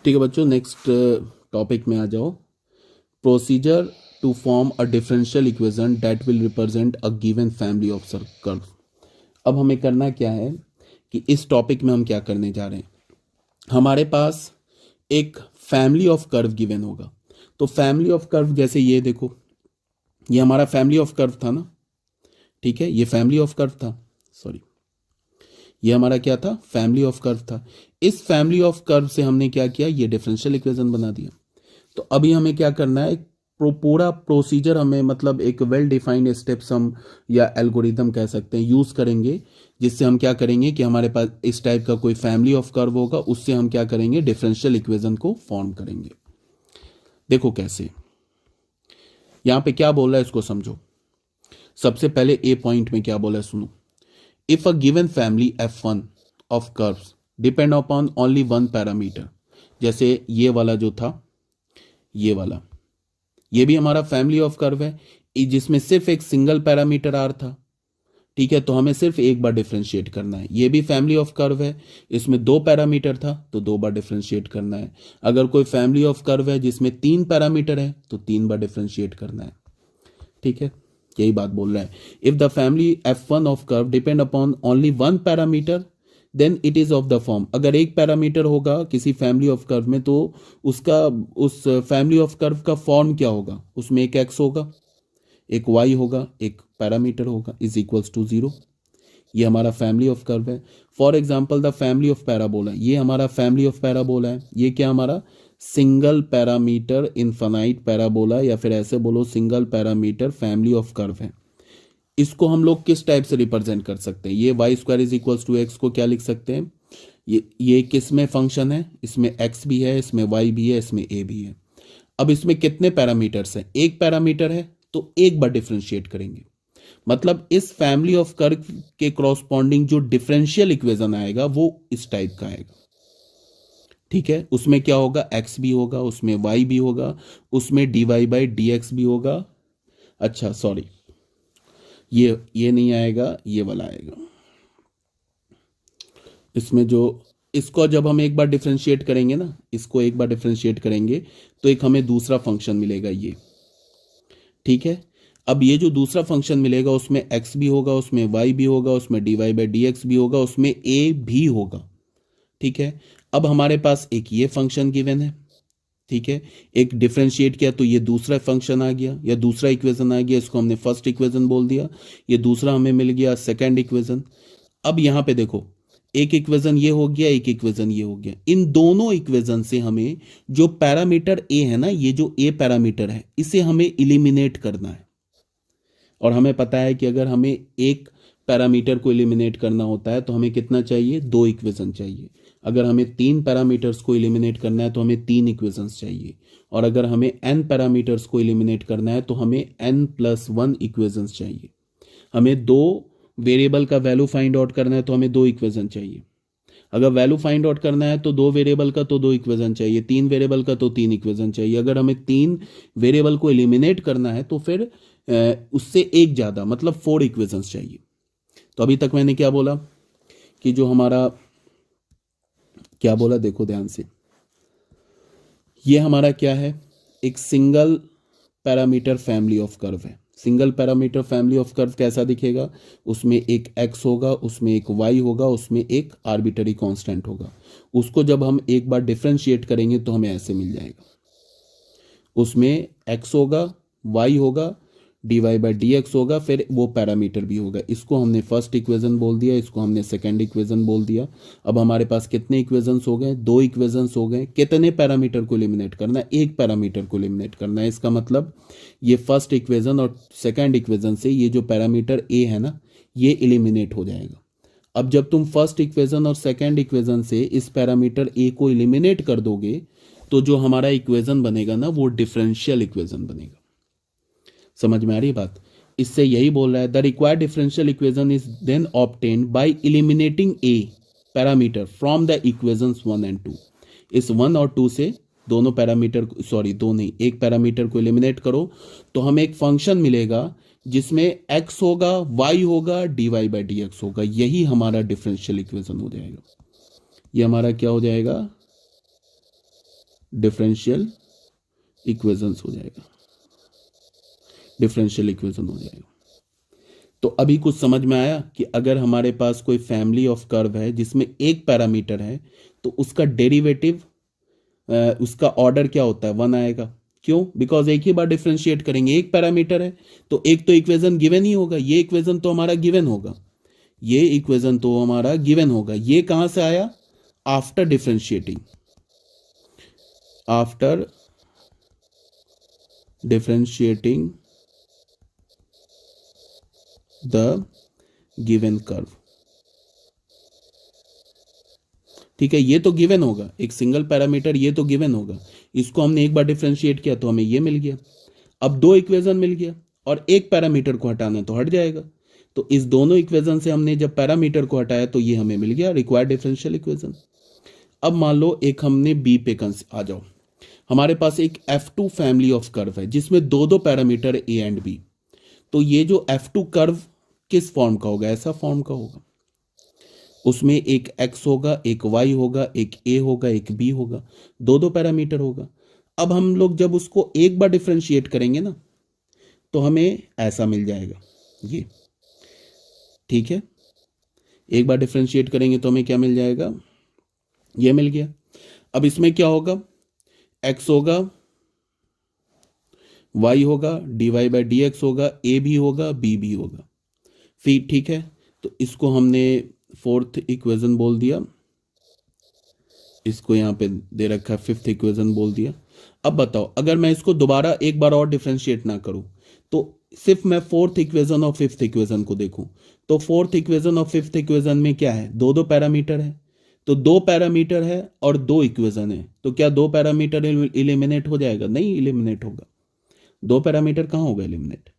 ठीक है बच्चों, नेक्स्ट टॉपिक में आ जाओ। Procedure to form a differential equation that will represent a given family of curve. अब हमें करना क्या है कि इस टॉपिक में हम क्या करने जा रहे हैं। हमारे पास एक फैमिली ऑफ कर्व गिवन होगा। तो फैमिली ऑफ कर्व जैसे ये देखो, ये हमारा फैमिली ऑफ कर्व था ना, ठीक है, ये फैमिली ऑफ कर्व था, सॉरी ये हमारा क्या था, फैमिली ऑफ कर्व था। इस फैमिली ऑफ कर्व से हमने क्या किया, ये डिफरेंशियल इक्वेशन बना दिया। तो अभी हमें क्या करना है, पूरा प्रोसीजर हमें, मतलब एक वेल डिफाइंड स्टेप्स हम या एल्गोरिदम कह सकते हैं, यूज करेंगे, जिससे हम क्या करेंगे कि हमारे पास इस टाइप का कोई फैमिली ऑफ कर्व होगा, उससे हम क्या करेंगे, डिफरेंशियल इक्वेशन को फॉर्म करेंगे। देखो कैसे, यहां पे क्या बोल रहा है इसको समझो। सबसे पहले ए पॉइंट में क्या बोला है सुनो। If a given family f1 of curves depend upon only one parameter, जैसे ये वाला जो था, ये वाला, ये भी हमारा फैमिली ऑफ कर्व है, जिसमें सिर्फ एक सिंगल पैरामीटर आर था, ठीक है, तो हमें सिर्फ एक बार डिफरेंशिएट करना है। ये भी फैमिली ऑफ कर्व है, इसमें दो पैरामीटर था तो दो बार डिफरेंशिएट करना है। अगर कोई फैमिली ऑफ कर्व है जिसमें तीन पैरामीटर है तो तीन बार डिफरेंशिएट करना है, ठीक है, यही बात बोल रहा है। If the family f1 of curve depend upon only one parameter then it is of the form. अगर एक पैरामीटर होगा किसी फैमिली ऑफ कर्व में तो उसका, उस फैमिली ऑफ कर्व का फॉर्म क्या होगा, उसमें एक x होगा, एक y होगा, एक पैरामीटर होगा, इज इक्वल्स टू 0। ये हमारा फैमिली ऑफ कर्व है। For example the family of parabola, ये हमारा फैमिली ऑफ पैराबोला है। ये क्या हमारा सिंगल पैरामीटर इनफाइनाइट पैराबोला, या फिर ऐसे बोलो single parameter family of curve है। इसको हम लोग किस टाइप से रिप्रेजेंट कर सकते हैं, ये Y square is equals to X को क्या लिख सकते हैं, ये किस में फंक्शन है, इसमें एक्स भी है, इसमें वाई भी है, इसमें ए भी है। अब इसमें कितने पैरामीटर्स हैं, एक पैरामीटर है तो एक बार डिफरेंशिएट करेंगे। मतलब इस फैमिली ऑफ कर्व के क्रॉसपॉन्डिंग जो डिफरेंशियल इक्वेशन आएगा वो इस टाइप का आएगा, ठीक है। उसमें क्या होगा, x भी होगा, उसमें y भी होगा, उसमें dy बाई डी एक्स भी होगा। अच्छा सॉरी, ये नहीं आएगा, ये वाला आएगा। इसमें जो, इसको जब हम एक बार डिफरेंशिएट करेंगे ना, इसको एक बार डिफरेंशिएट करेंगे तो एक हमें दूसरा फंक्शन मिलेगा ये, ठीक है। अब ये जो दूसरा फंक्शन मिलेगा उसमें x भी होगा, उसमें y भी होगा, उसमें dy बाई डी एक्स भी होगा, उसमें a भी होगा, ठीक है। अब हमारे पास एक ये फंक्शन गिवन है, ठीक है, एक डिफरेंशिएट किया तो ये दूसरा फंक्शन आ गया या दूसरा इक्वेशन आ गया, इसको हमने फर्स्ट इक्वेशन बोल दिया, ये दूसरा हमें मिल गया सेकंड इक्वेशन। अब यहां पे देखो, एक इक्वेशन ये हो गया, एक इक्वेशन ये हो गया। इन दोनों इक्वेशन से हमें जो पैरामीटर ए है ना, ये जो ए पैरामीटर है, इसे हमें इलिमिनेट करना है। और हमें पता है कि अगर हमें एक पैरामीटर को इलिमिनेट करना होता है तो हमें कितना चाहिए, दो इक्वेशन चाहिए। अगर हमें तीन पैरामीटर्स को इलिमिनेट करना है तो हमें तीन इक्वेशंस चाहिए। और अगर हमें n पैरामीटर्स को इलिमिनेट करना है तो हमें n+1 इक्वेशंस चाहिए। हमें दो वेरिएबल का वैल्यू फाइंड आउट करना है तो हमें दो इक्वेशन चाहिए। अगर वैल्यू फाइंड आउट करना है तो दो वेरिएबल का तो दो इक्वेशन चाहिए, तीन वेरिएबल का तो तीन इक्वेशन चाहिए। अगर हमें तीन वेरिएबल को एलिमिनेट करना है तो फिर उससे एक ज़्यादा, मतलब 4 इक्वेशंस चाहिए। तो अभी तक मैंने क्या बोला कि जो हमारा, क्या बोला देखो ध्यान से, ये हमारा क्या है, एक single parameter family of curve है। Single parameter family of curve कैसा दिखेगा, उसमें एक x होगा, उसमें एक y होगा, उसमें एक आर्बिटरी कांस्टेंट होगा। उसको जब हम एक बार डिफरेंशिएट करेंगे तो हमें ऐसे मिल जाएगा, उसमें x होगा, y होगा, dy बाई डी एक्स होगा, फिर वो पैरामीटर भी होगा। इसको हमने फर्स्ट इक्वेशन बोल दिया, इसको हमने सेकंड इक्वेशन बोल दिया। अब हमारे पास कितने इक्वेशंस हो गए, दो इक्वेशंस हो गए। कितने पैरामीटर को एलिमिनेट करना है, एक पैरामीटर को एलिमिनेट करना है। इसका मतलब ये फर्स्ट इक्वेशन और सेकंड इक्वेशन से ये जो पैरामीटर ए है ना, ये एलिमिनेट हो जाएगा। अब जब तुम फर्स्ट इक्वेशन और सेकेंड इक्वेशन से इस पैरामीटर ए को एलिमिनेट कर दोगे तो जो हमारा इक्वेशन बनेगा ना, वो डिफरेंशियल इक्वेशन बनेगा। समझ में आ रही बात। इससे यही बोल रहा है, the required differential equation is then obtained by eliminating a parameter from the equations 1 and 2। इस 1 और 2 से दोनों पैरामीटर, सॉरी दो नहीं, एक पैरामीटर को एलिमिनेट करो तो हमें एक फंक्शन मिलेगा जिसमें x होगा, y होगा, dy बाई डी एक्स होगा। यही हमारा डिफरेंशियल इक्वेशन हो जाएगा। ये हमारा क्या हो जाएगा, डिफरेंशियल इक्वेशंस हो जाएगा, डिफरेंशियल इक्वेशन हो जाएगा। तो अभी कुछ समझ में आया कि अगर हमारे पास कोई फैमिली ऑफ कर्व है जिसमें एक पैरामीटर है तो उसका डेरिवेटिव, उसका ऑर्डर क्या होता है, 1 आएगा। क्यों? बिकॉज एक ही बार डिफरेंशिएट करेंगे, एक पैरामीटर है तो एक तो इक्वेशन गिवन ही होगा, ये इक्वेशन तो हमारा गिवन होगा, ये इक्वेशन तो हमारा गिवन होगा। ये कहां से आया? After differentiating, after differentiating the given curve. ठीक है, ये तो गिवन होगा, एक सिंगल पैरामीटर ये तो गिवन होगा, इसको हमने एक बार डिफरेंशिएट किया तो हमें ये मिल गया। अब दो इक्वेशन मिल गया और एक पैरामीटर को हटाना तो हट जाएगा, तो इस दोनों इक्वेशन से हमने जब पैरामीटर को हटाया तो ये हमें मिल गया रिक्वायर्ड डिफरेंशियल इक्वेशन। अब मान लो एक हमने बी पे आ जाओ, हमारे पास एक F2 फैमिली ऑफ कर्व है जिसमें दो दो पैरामीटर ए एंड बी। तो ये जो F2 कर्व किस फॉर्म का होगा? ऐसा फॉर्म का होगा, उसमें एक x होगा, एक y होगा, एक a होगा, एक b होगा, दो दो पैरामीटर होगा। अब हम लोग जब उसको एक बार डिफरेंशिएट करेंगे ना तो हमें ऐसा मिल जाएगा ये। ठीक है, एक बार डिफरेंशिएट करेंगे तो हमें क्या मिल जाएगा? ये मिल गया। अब इसमें क्या होगा? x होगा, y होगा, dy/dx होगा, a भी होगा, b भी होगा। फिर ठीक है, तो इसको हमने फोर्थ इक्वेशन बोल दिया, इसको यहां पे दे रखा है फिफ्थ इक्वेशन बोल दिया। अब बताओ अगर मैं इसको दोबारा एक बार और डिफरेंशिएट ना करूं तो सिर्फ मैं फोर्थ इक्वेशन और फिफ्थ इक्वेशन को देखूं तो फोर्थ इक्वेशन और फिफ्थ इक्वेशन में क्या है? दो दो पैरामीटर है, तो दो पैरामीटर है और दो इक्वेशन है, तो क्या दो पैरामीटर इलिमिनेट हो जाएगा? नहीं इलिमिनेट होगा। दो पैरामीटर कहां होगा इलिमिनेट?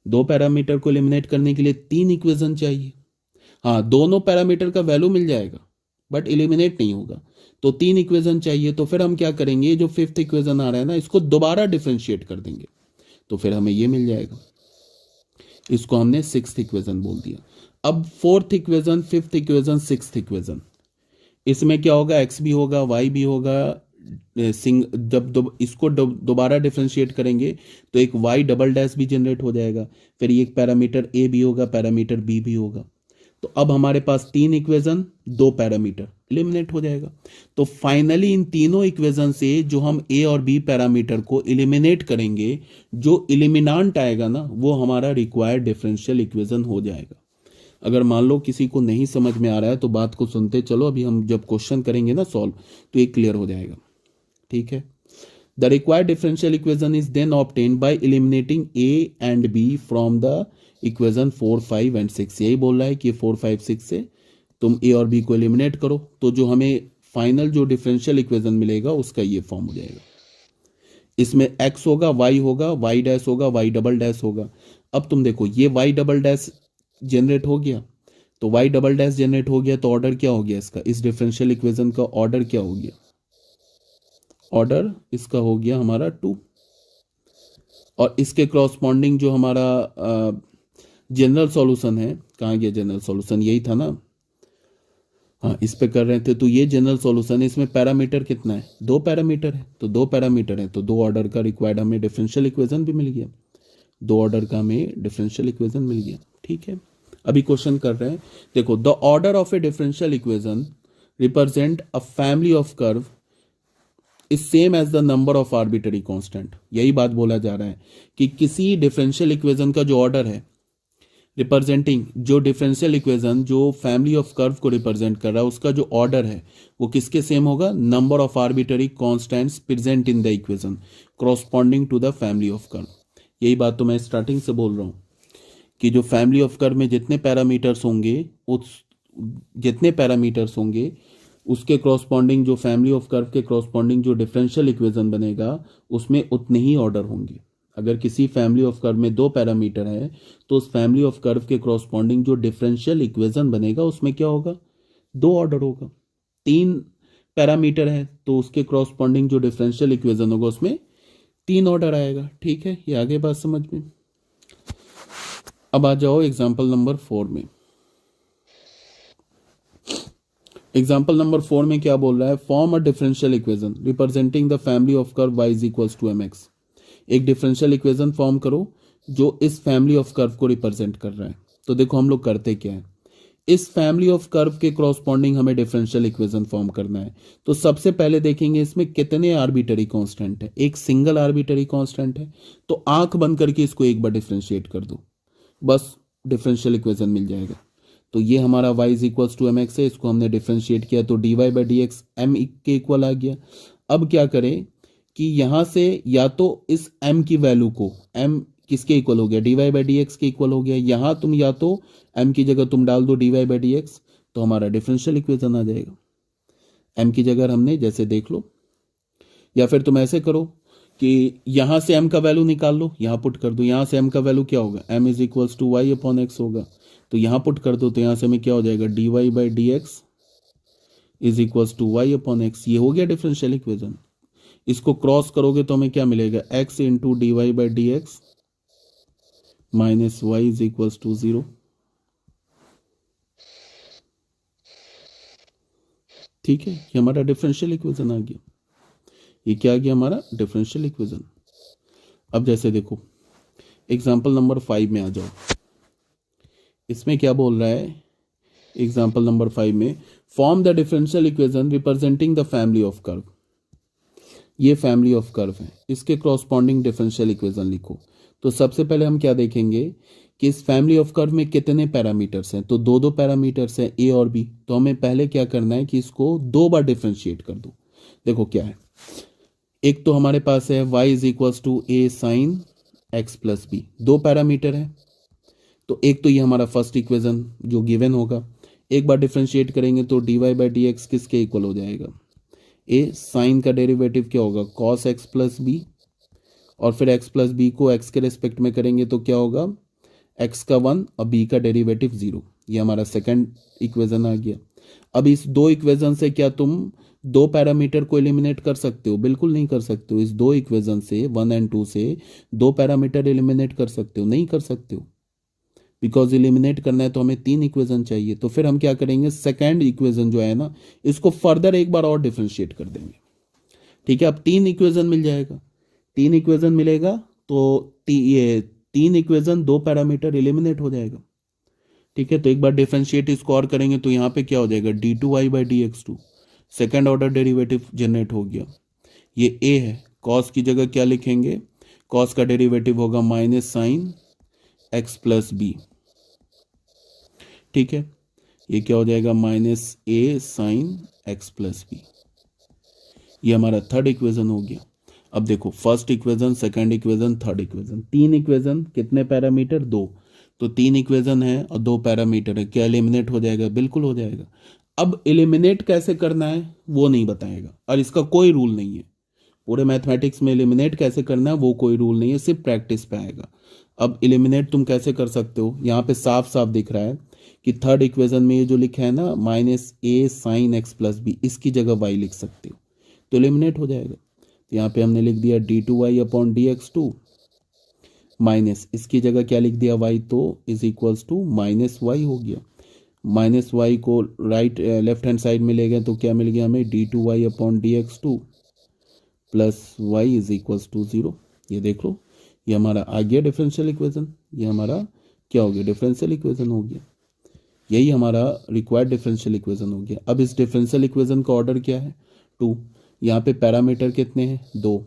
दो पैरामीटर को इलिमिनेट करने के लिए तीन इक्वेशन चाहिए। हाँ, दोनों पैरामीटर का वैल्यू मिल जाएगा बट इलिमिनेट नहीं होगा, तो तीन इक्वेशन चाहिए। तो फिर हम क्या करेंगे, जो फिफ्थ इक्वेशन आ रहा है ना इसको दोबारा डिफरेंशिएट कर देंगे तो फिर हमें ये मिल जाएगा, इसको हमने सिक्स्थ इक्वेशन बोल दिया। अब fourth equation, fifth equation, sixth equation, इसमें क्या होगा? एक्स भी होगा, वाई भी होगा। जब इसको दोबारा डिफरेंशिएट करेंगे तो एक वाई डबल डैश भी जनरेट हो जाएगा, फिर एक पैरामीटर ए भी होगा, पैरामीटर बी भी होगा। तो अब हमारे पास तीन इक्वेशन, दो पैरामीटर, एलिमिनेट हो जाएगा। तो फाइनली इन तीनों इक्वेशन से जो हम ए और बी पैरामीटर को एलिमिनेट करेंगे, जो एलिमिनांट आएगा ना वो हमारा रिक्वायर्ड डिफरेंशियल इक्वेशन हो जाएगा। अगर मान लो किसी को नहीं समझ में आ रहा है तो बात को सुनते चलो, अभी हम जब क्वेश्चन करेंगे ना सॉल्व तो ये क्लियर हो जाएगा। ठीक है, the required differential equation is then obtained by eliminating A and B from the equation 4, 5 and 6। यही बोल रहा है कि 4, 5, 6 से तुम ए और बी को एलिमिनेट करो तो जो हमें फाइनल जो डिफरेंशियल इक्वेशन मिलेगा उसका ये फॉर्म हो जाएगा। इसमें x होगा, y होगा, y डैश होगा, y डबल डैश होगा। अब तुम देखो ये y डबल डैश जनरेट हो गया, तो y डबल डैश जनरेट हो गया तो ऑर्डर क्या हो गया इसका? इस डिफरेंशियल इक्वेशन का ऑर्डर क्या हो गया? ऑर्डर इसका हो गया हमारा 2। और इसके क्रॉसपॉन्डिंग जो हमारा जनरल सॉल्यूशन है, कहाँ गया जनरल सॉल्यूशन? यही था ना, हाँ इस पे कर रहे थे। तो ये जनरल सॉल्यूशन है, इसमें पैरामीटर कितना है? दो पैरामीटर है, तो दो पैरामीटर है तो दो ऑर्डर का रिक्वायर्ड हमें डिफरेंशियल इक्वेशन भी मिल गया, दो ऑर्डर का हमें डिफरेंशियल इक्वेशन मिल गया। ठीक है, अभी क्वेश्चन कर रहे हैं, देखो the order of a differential equation represent a family of curve is same as the number of arbitrary constant. यही बात बोला जा रहा है कि किसी डिफरेंशियल इक्वेशन का जो ऑर्डर है रिप्रेजेंटिंग, जो डिफरेंशियल इक्वेशन जो फैमिली ऑफ कर्व को रिप्रेजेंट कर रहा है उसका जो ऑर्डर है वो किसके सेम होगा? Number of arbitrary constants present in the equation corresponding to the family of curve. यही बात तो मैं स्टार्टिंग से बोल रहा हूँ कि जो फैमिली ऑफ कर्व में जितने पैरामीटर्स होंगे उसके क्रॉसपॉन्डिंग, जो फैमिली ऑफ कर्व के क्रॉसपॉन्डिंग जो डिफरेंशियल इक्वेशन बनेगा उसमें उतने ही ऑर्डर होंगे। अगर किसी फैमिली ऑफ कर्व में दो पैरामीटर है तो उस फैमिली ऑफ कर्व के क्रॉसपॉन्डिंग जो डिफरेंशियल इक्वेशन बनेगा उसमें क्या होगा? दो ऑर्डर होगा। तीन पैरामीटर है तो उसके क्रॉसपॉन्डिंग जो डिफरेंशियल इक्वेशन होगा उसमें तीन ऑर्डर आएगा। ठीक है, ये आगे बात समझ में। अब आ जाओ एग्जाम्पल नंबर 4 में। एग्जाम्पल नंबर 4 में क्या बोल रहा है, form a differential equation representing the family of curve y is equals to mx। एक डिफरेंशियल इक्वेशन फॉर्म करो जो इस फैमिली ऑफ कर्व को रिप्रेजेंट कर रहा है। तो देखो हम लोग करते क्या है, इस फैमिली ऑफ कर्व के कॉरस्पॉन्डिंग हमें डिफरेंशियल इक्वेशन फॉर्म करना है। तो सबसे पहले देखेंगे इसमें कितने आर्बिटरी कांस्टेंट है, एक सिंगल आर्बिटरी कांस्टेंट है, तो आंख बंद करके इसको एक बार डिफरेंशिएट कर दो, बस डिफरेंशियल इक्वेशन मिल जाएगा। तो ये हमारा y is equals to mx है, इसको हमने डिफरेंशिएट किया तो dy by D X M के इक्वल आ गया। अब क्या करें कि यहां से या तो इस m की वैल्यू को, m किसके इक्वल हो गया, dy बाई डी एक्स के इक्वल हो गया, यहां तुम या तो m की जगह तुम डाल दो dy बाई डी एक्स, तो हमारा डिफरेंशियल इक्वेशन आ जाएगा। m की जगह हमने जैसे देख लो, या फिर तुम ऐसे करो कि यहां से m का वैल्यू निकाल लो, यहां पुट कर दो, यहां से m का वैल्यू क्या होगा, m is equals to Y upon X होगा, तो यहां पुट कर दो, तो यहां से हमें क्या हो जाएगा, dy by D x is equals to Y upon X. ये हो गया डिफरेंशियल इक्वेशन। इसको क्रॉस करोगे तो हमें क्या मिलेगा, x into D Y by D x minus Y is equals to 0। ठीक है, ये हमारा डिफरेंशियल इक्वेशन आ गया। ये क्या आ गया, हमारा डिफरेंशियल इक्वेशन। अब जैसे देखो एग्जाम्पल नंबर 5 में आ जाओ, इसमें क्या बोल रहा है, एग्जाम्पल नंबर 5 में form the differential equation representing the family of curve. ये फैमिली ऑफ कर्व है, इसके क्रॉसपॉन्डिंग डिफरेंशियल इक्वेशन लिखो। तो सबसे पहले हम क्या देखेंगे कि इस फैमिली ऑफ कर्व में कितने पैरामीटर्स हैं, तो दो पैरामीटर्स हैं ए और बी। तो हमें पहले क्या करना है कि इसको दो बार डिफरेंशिएट कर दो। देखो क्या है, एक तो हमारे पास है y is equals to A sine X plus B, दो पैरामीटर है। तो एक तो ये हमारा फर्स्ट इक्वेशन जो गिवन होगा, एक बार डिफरेंशिएट करेंगे तो dy बाई डी एक्स किसके इक्वल हो जाएगा, ए साइन का डेरिवेटिव क्या होगा, कॉस एक्स प्लस बी, और फिर x प्लस बी को x के रेस्पेक्ट में करेंगे तो क्या होगा, x का 1 और b का डेरिवेटिव 0। ये हमारा सेकंड इक्वेशन आ गया। अब इस दो इक्वेशन से क्या तुम दो पैरामीटर को एलिमिनेट कर सकते हो, बिल्कुल नहीं कर सकते हो। इस दो इक्वेशन से 1 एंड 2 से दो पैरामीटर एलिमिनेट कर सकते हो, नहीं कर सकते हो, बिकॉज एलिमिनेट करना है तो हमें 3 इक्वेशन चाहिए। तो फिर हम क्या करेंगे, सेकंड इक्वेशन जो है ना, इसको फर्दर एक बार और डिफरेंशिएट कर देंगे। ठीक है, अब 3 इक्वेशन मिल जाएगा, 3 इक्वेशन मिलेगा तो ये 3 इक्वेशन दो पैरामीटर एलिमिनेट हो जाएगा। ठीक है, तो एक बार डिफरेंशिएट इसको और करेंगे तो यहाँ पे क्या हो जाएगा, D two Y by D x two, second order derivative generate हो गया। ये ए है, कॉस की जगह क्या लिखेंगे, कॉस का डेरिवेटिव होगा minus sine X plus B. ठीक है, ये क्या हो जाएगा, minus A sine X plus B. ये हमारा थर्ड इक्वेशन हो गया। अब देखो first equation, second equation, third equation, 3 equation, कितने पैरामीटर, 2। तो 3 इक्वेशन है और 2 पैरामीटर है, क्या एलिमिनेट हो जाएगा, बिल्कुल हो जाएगा। अब एलिमिनेट कैसे करना है वो नहीं बताएगा, और इसका कोई रूल नहीं है पूरे मैथमेटिक्स में। एलिमिनेट कैसे करना है वो कोई रूल नहीं है, सिर्फ प्रैक्टिस पे आएगा। अब एलिमिनेट तुम कैसे कर सकते हो, यहाँ पे साफ साफ दिख रहा है कि थर्ड इक्वेशन में ये जो लिखा है ना, minus A sine X plus B, इसकी जगह वाई लिख सकते हो तो एलिमिनेट हो जाएगा। तो यहाँ पे हमने लिख दिया d two Y upon d x two, minus इसकी जगह क्या लिख दिया, वाई, तो is equals to minus y हो गया। माइनस वाई को राइट लेफ्ट हैंड साइड में ले गए तो क्या मिल गया हमें, d two Y upon d x two plus y is equals to 0। ये देख लो, ये हमारा आ गया डिफरेंशियल इक्वेशन। ये हमारा क्या हो गया, डिफरेंशियल इक्वेशन हो गया। यही हमारा रिक्वायर्ड डिफरेंशियल इक्वेशन हो गया। अब इस डिफरेंशियल इक्वेशन का ऑर्डर क्या है, 2। यहाँ पे पैरामीटर कितने हैं, 2।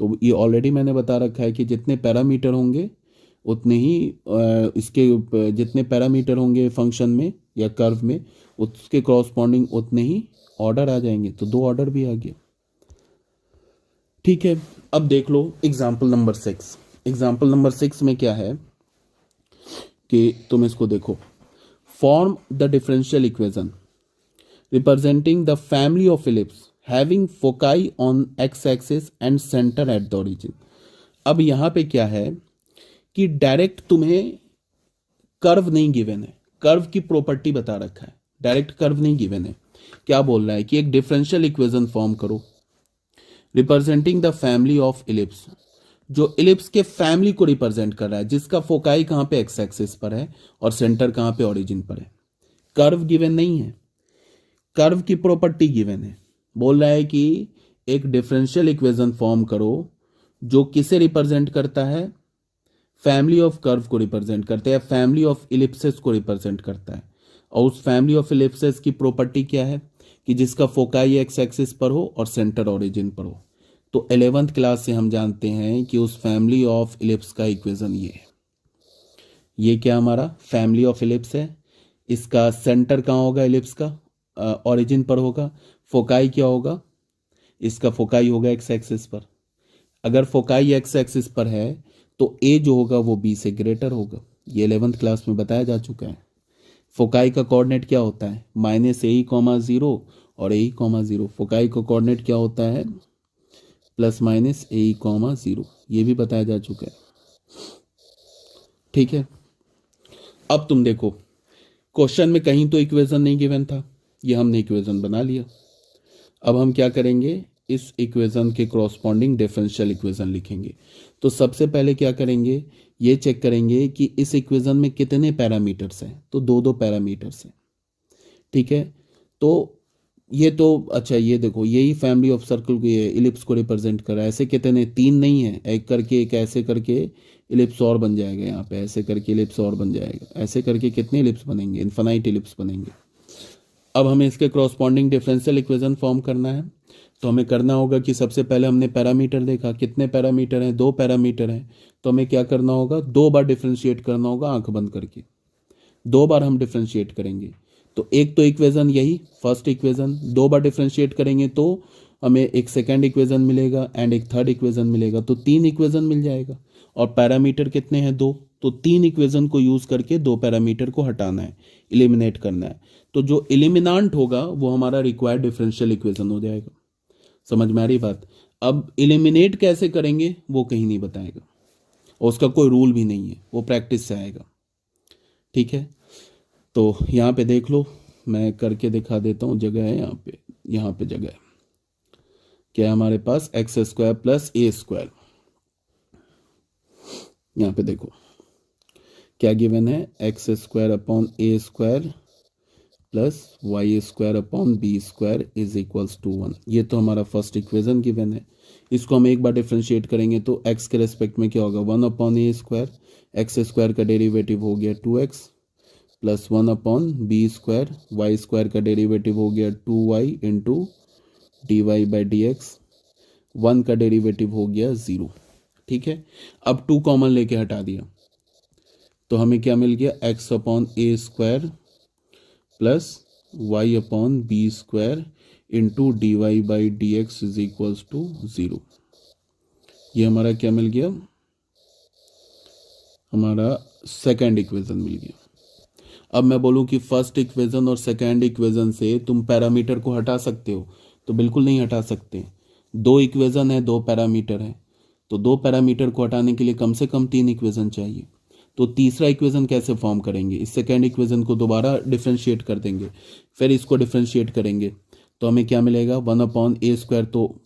तो ये ऑलरेडी मैंने बता रखा है कि जितने पैरामीटर होंगे उतने ही इसके जितने पैरामीटर होंगे फंक्शन में या कर्व में, उसके कॉरस्पॉन्डिंग उतने ही ऑर्डर आ जाएंगे। तो 2 ऑर्डर भी आ गया। ठीक है, अब देख लो एग्जाम्पल नंबर 6। एग्जाम्पल नंबर 6 में क्या है कि तुम इसको देखो, form the differential equation representing the family of ellipse having foci on x axis and centre at the origin. अब यहां पे क्या है कि डायरेक्ट तुम्हें कर्व नहीं गिवन है, कर्व की प्रॉपर्टी बता रखा है, डायरेक्ट कर्व नहीं गिवन है। क्या बोल रहा है कि एक डिफरेंशियल इक्वेशन फॉर्म करो representing the family of ellipse, जो इलिप्स के फैमिली को रिप्रेजेंट कर रहा है, जिसका फोकाई कहां पे, एक्स एक्सिस पर है, और सेंटर कहां पे, ओरिजिन पर है। कर्व गिवन नहीं है, कर्व की प्रॉपर्टी गिवन है, बोल रहा है कि एक डिफरेंशियल इक्वेशन फॉर्म करो जो किसे रिप्रेजेंट करता है, फैमिली ऑफ कर्व को रिप्रेजेंट करता है, फैमिली ऑफ इलिप्सेस को रिप्रेजेंट करता है। और उस फैमिली ऑफ इलिप्सेस की प्रॉपर्टी क्या है कि जिसका फोकाई एक्स एक्सिस पर हो और सेंटर ओरिजिन पर हो। तो 11th क्लास से हम जानते हैं कि उस फैमिली ऑफ इलिप्स का इक्वेशन ये है। ये क्या हमारा फैमिली ऑफ इलिप्स है, इसका सेंटर कहाँ होगा, इलिप्स का ओरिजिन पर होगा। फोकाई क्या होगा, इसका फोकाई होगा एक्स एक्सिस पर। अगर फोकाई एक्स एक्सिस पर है तो ए जो होगा वो बी से ग्रेटर होगा। ये 11th क्लास में बताया जा चुका है। फोकाई का कोऑर्डिनेट क्या होता है, -AE, 0 और AE, 0। फोकाई का कोऑर्डिनेट क्या होता है, +-AE, 0। ये भी बताया जा चुका है। ठीक है, अब तुम देखो क्वेश्चन में कहीं तो इक्वेशन नहीं गिवन था, ये हमने इक्वेशन बना लिया। अब हम क्या करेंगे, इस इक्वेशन के कॉरस्पॉन्डिंग डिफरेंशियल इक्वेशन लिखेंगे। तो सबसे पहले क्या करेंगे, ये चेक करेंगे कि इस इक्वेशन में कितने पैरामीटर्स हैं। तो दो पैरामीटर्स हैं। ठीक है, तो ये तो अच्छा, ये देखो यही फैमिली ऑफ सर्कल को, ये इलिप्स को रिप्रेजेंट कर रहा है। ऐसे कितने, 3 नहीं है, एक करके एक ऐसे करके इलिप्स और बन जाएगा, यहाँ पे ऐसे करके इलिप्स और बन जाएगा, ऐसे करके कितने इलिप्स बनेंगे, इन्फिनाइट इलिप्स बनेंगे। अब हमें इसके कॉरस्पॉन्डिंग डिफरेंशियल इक्वेशन फॉर्म करना है। तो हमें करना होगा कि सबसे पहले हमने पैरामीटर देखा, कितने पैरामीटर हैं, 2 पैरामीटर हैं। तो हमें क्या करना होगा, 2 बार डिफरेंशिएट करना होगा आंख बंद करके। 2 बार हम डिफरेंशिएट करेंगे। तो एक तो इक्वेशन यही फर्स्ट इक्वेशन 2 बार डिफरेंशिएट करेंगे तो हमें एक सेकेंड इक्वेशन मिलेगा एंड एक थर्ड इक्वेशन मिलेगा। तो 3 इक्वेशन मिल जाएगा। और पैरामीटर कितने हैं, 2। तो 3 इक्वेशन को यूज करके 2 पैरामीटर को हटाना है, इलिमिनेट करना है। तो जो इलिमिनांट होगा वो हमारा रिक्वायर्ड डिफरेंशियल इक्वेशन हो जाएगा। समझ में आ रही बात। अब इलिमिनेट कैसे करेंगे वो कहीं नहीं बताएगा, और उसका कोई रूल भी नहीं है, वो प्रैक्टिस से आएगा। ठीक है, तो यहाँ पे देख लो, मैं करके दिखा देता हूँ। जगह है यहाँ पे जगह है। क्या है हमारे पास, x² + a²। यहाँ पे देखो क्या गिवन है, x² / a² + y² / b² = 1। ये तो हमारा फर्स्ट इक्वेशन गिवन है। इसको हम एक बार डिफरेंशिएट करेंगे तो x के रेस्पेक्ट में क्या होगा, 1/a²। x² का डेरिवेटिव हो गया 2x + 1/b²। y² का डेरिवेटिव हो गया 2y × dy/dx। 1 का डेरिवेटिव हो गया 0। ठीक है, अब 2 कॉमन लेके हटा दिया तो हमें क्या मिल गया, x/a² + y/b² × dy/dx = 0। ये हमारा क्या मिल गया, हमारा सेकेंड इक्वेशन मिल गया। अब मैं बोलूं कि फर्स्ट इक्वेशन और सेकेंड इक्वेशन से तुम पैरामीटर को हटा सकते हो, तो बिल्कुल नहीं हटा सकते। 2 इक्वेशन है, 2 पैरामीटर है, तो 2 पैरामीटर को हटाने के लिए कम से कम 3 इक्वेशन चाहिए। तो तीसरा इक्वेशन कैसे फॉर्म करेंगे, इस सेकेंड इक्वेशन को दोबारा डिफरेंशिएट कर देंगे, फिर इसको डिफरेंशिएट करेंगे तो हमें क्या मिलेगा, 1/a² तो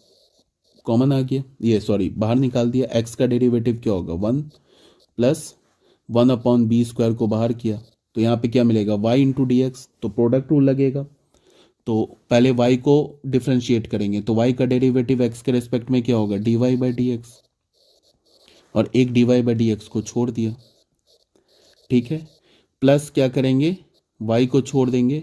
कॉमन आ गया, ये सॉरी बाहर निकाल दिया। x का डेरिवेटिव क्या होगा, 1 + 1/b² को बाहर किया तो यहाँ पे क्या मिलेगा, y × dx। तो प्रोडक्ट रूल लगेगा। तो पहले y को डिफरेंशिएट करेंगे तो y का डेरिवेटिव x के रेस्पेक्ट में क्या होगा, dy/dx। और एक dy/dx को छोड़ दिया। ठीक है, प्लस क्या करेंगे, y को छोड़ देंगे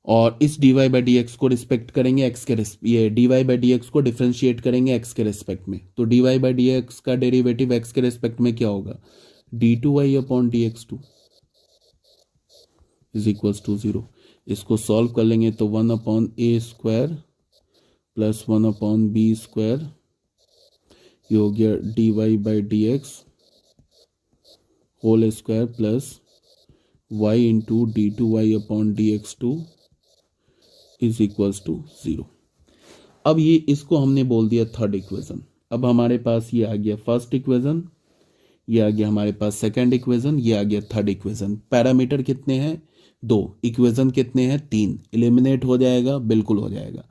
और इस dy/dx को रिस्पेक्ट करेंगे x के ये dy/dx को डिफरेंशिएट करेंगे x के रेस्पेक्ट में। तो dy/dx का डेरिवेटिव x के रेस्पेक्ट में क्या होगा, d2y/dx2 = 0। इसको सॉल्व कर लेंगे तो 1/a² + 1/b², ये हो गया dy/dx whole square plus y × d2y/dx2 = 0। अब ये इसको हमने बोल दिया थर्ड इक्वेशन। अब हमारे पास ये आ गया फर्स्ट इक्वेशन, ये आ गया हमारे पास सेकंड इक्वेशन, ये आ गया थर्ड इक्वेशन। पैरामीटर कितने हैं, 2। इक्वेशन कितने हैं, 3। एलिमिनेट हो जाएगा, बिल्कुल हो जाएगा।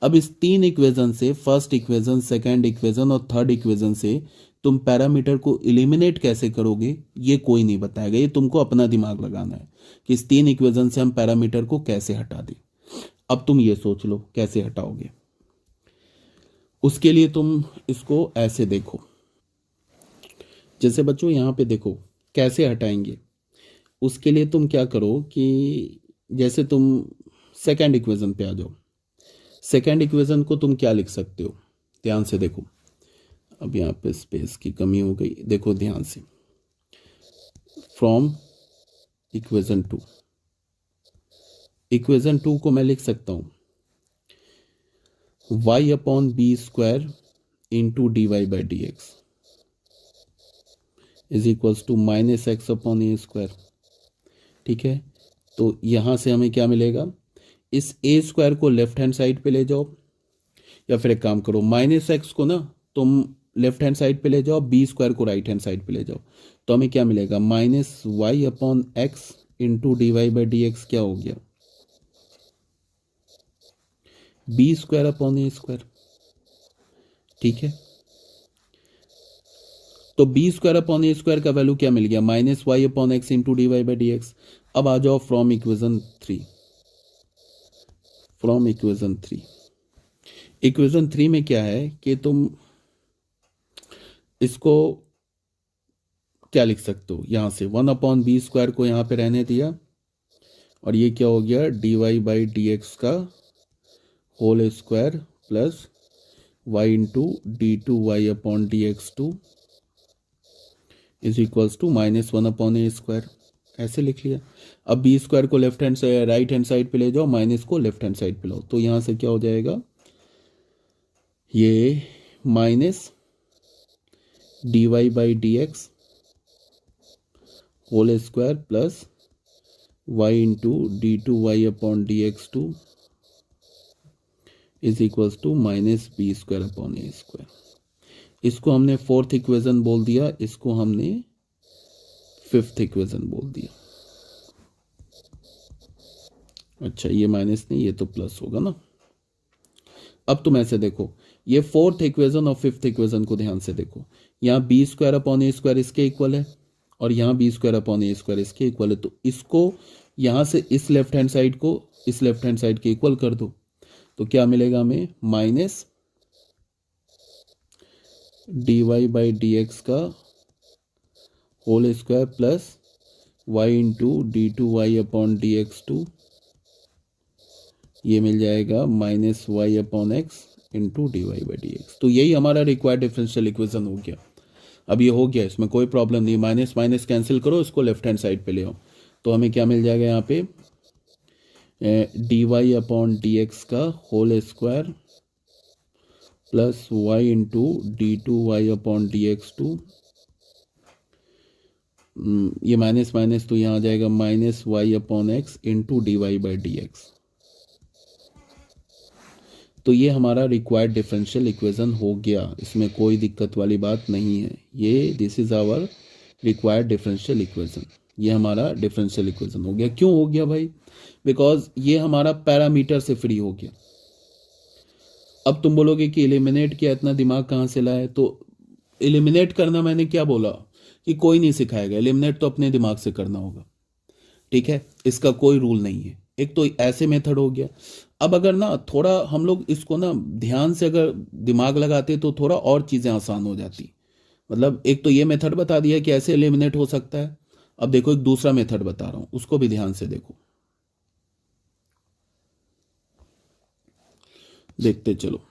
अब इस 3 इक्वेशन से, फर्स्ट इक्वेशन, सेकंड इक्वेशन और थर्ड इक्वेशन से तुम पैरामीटर को एलिमिनेट कैसे करोगे ये कोई नहीं बताएगा, ये तुमको अपना दिमाग लगाना है कि इस 3 इक्वेशन से हम पैरामीटर को कैसे हटा दें। अब तुम ये सोच लो कैसे हटाओगे। उसके लिए तुम इसको ऐसे देखो, जैसे बच्चों यहाँ पे देखो कैसे हटाएंगे। उसके लिए तुम क्या करो कि जैसे तुम सेकेंड इक्वेशन पे आ जाओ। सेकेंड इक्वेशन को तुम क्या लिख सकते हो, ध्यान से देखो। अब यहाँ पे स्पेस की कमी हो गई, देखो ध्यान से। From equation two, equation two को मैं लिख सकता हूँ y upon b square into D Y by D x is equals to minus x upon a square. ठीक है, तो यहाँ से हमें क्या मिलेगा, इस ए स्क्वायर को लेफ्ट हैंड साइड पे ले जाओ, या फिर एक काम करो माइनस एक्स को ना तुम लेफ्ट हैंड साइड पे ले जाओ, बी स्क्वायर को राइट हैंड साइड पे ले जाओ, तो हमें क्या मिलेगा, minus y upon x into D Y by D x क्या हो गया, b square upon a square. ठीक है, तो b square upon a square का वैल्यू क्या मिल गया, minus y upon x into D Y by D x. अब आ जाओ from equation three, from equation three. Equation three में क्या है कि तुम इसको क्या लिख सकते हो, यहां से वन अपॉन बी स्क्वायर को यहां पे रहने दिया, और ये क्या हो गया, d Y by D x का whole square plus y into d two Y upon d x two is equals to minus one upon a square, ऐसे लिख लिया। अब बी स्क्वायर को लेफ्ट हैंड से राइट हैंड साइड पे ले जाओ, माइनस को लेफ्ट हैंड साइड पे लाओ, तो यहां से क्या हो जाएगा, ये minus d Y by D x whole square plus y into d two Y upon d x two is equals to minus b square upon a square. इसको हमने फोर्थ इक्वेशन बोल दिया, इसको हमने फिफ्थ इक्वेशन बोल दिया। अच्छा, ये माइनस नहीं, ये तो प्लस होगा ना। अब तुम ऐसे देखो, ये फोर्थ इक्वेशन और फिफ्थ इक्वेशन को ध्यान से देखो, यहाँ B square upon a square इसके इक्वल है, और यहाँ B square upon a square इसके इक्वल है, तो इसको यहाँ से इस लेफ्ट हैंड साइड को इस लेफ्ट हैंड साइड के इक्वल कर दो, तो क्या मिलेगा हमें, minus d Y by D x का whole square plus y into d two Y upon d x two, ये मिल जाएगा minus y upon x into D Y by D x. तो यही हमारा रिक्वायर्ड डिफरेंशियल इक्वेशन हो गया। अब ये हो गया, इसमें कोई प्रॉब्लम नहीं, माइनस माइनस कैंसिल करो, इसको लेफ्ट हैंड साइड पे ले आओ, तो हमें क्या मिल जाएगा यहाँ पे, d y upon d x का whole square plus y into d two Y upon d x two, ये माइनस माइनस तो यहाँ आ जाएगा minus y upon x into D Y by D x. तो ये हमारा रिक्वायर्ड डिफरेंशियल इक्वेशन हो गया, इसमें कोई दिक्कत वाली बात नहीं है। ये this is our required differential equation, ये हमारा डिफरेंशियल इक्वेशन हो गया। क्यों हो गया भाई, बिकॉज ये हमारा पैरामीटर से फ्री हो गया। अब तुम बोलोगे कि एलिमिनेट किया, इतना दिमाग कहाँ से लाए, तो एलिमिनेट करना मैंने क्या बोला कि कोई नहीं सिखाएगा, एलिमिनेट तो अपने दिमाग से करना होगा। ठीक है, इसका कोई रूल नहीं है, एक तो ऐसे मेथड हो गया। अब अगर ना थोड़ा हम लोग इसको ना ध्यान से अगर दिमाग लगाते तो थोड़ा और चीज़ें आसान हो जाती। मतलब एक तो ये मेथड बता दिया कि ऐसे एलिमिनेट हो सकता है, अब देखो एक दूसरा मेथड बता रहा हूं, उसको भी ध्यान से देखो, देखते चलो।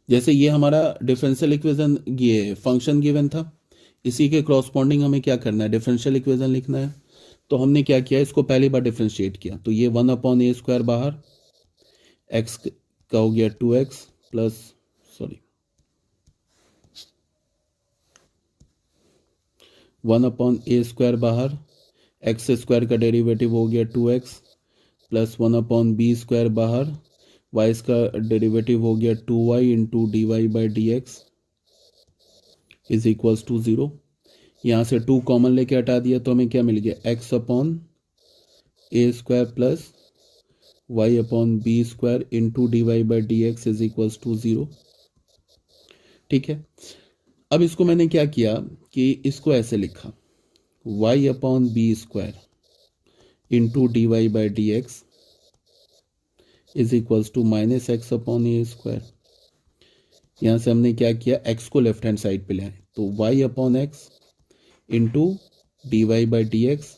जैसे ये हमारा डिफरेंशियल इक्वेशन, ये फंक्शन गिवन था, इसी के क्रॉसपॉन्डिंग हमें क्या करना है, डिफरेंशियल इक्वेशन लिखना है। तो हमने क्या किया, इसको पहली बार डिफरेंशिएट किया, तो ये वन अपॉन ए स्क्वायर बाहर, एक्स का हो गया 2x plus sorry 1 upon a square बाहर, एक्स स्क्वायर का डेरिवेटिव हो गया 2x plus 1 upon b square बाहर, वाई का डेरिवेटिव हो गया 2y into D Y by D x is equals to 0। यहाँ से 2 कॉमन लेके हटा दिया, तो हमें क्या मिल गया, x upon a square plus y upon b square into D Y by D x is equals to 0। ठीक है, अब इसको मैंने क्या किया कि इसको ऐसे लिखा, y upon b square into D Y by D x is equals to minus x upon a square. यहाँ से हमने क्या किया, एक्स को लेफ्ट हैंड साइड पे ले आए, तो y upon x into D Y by D x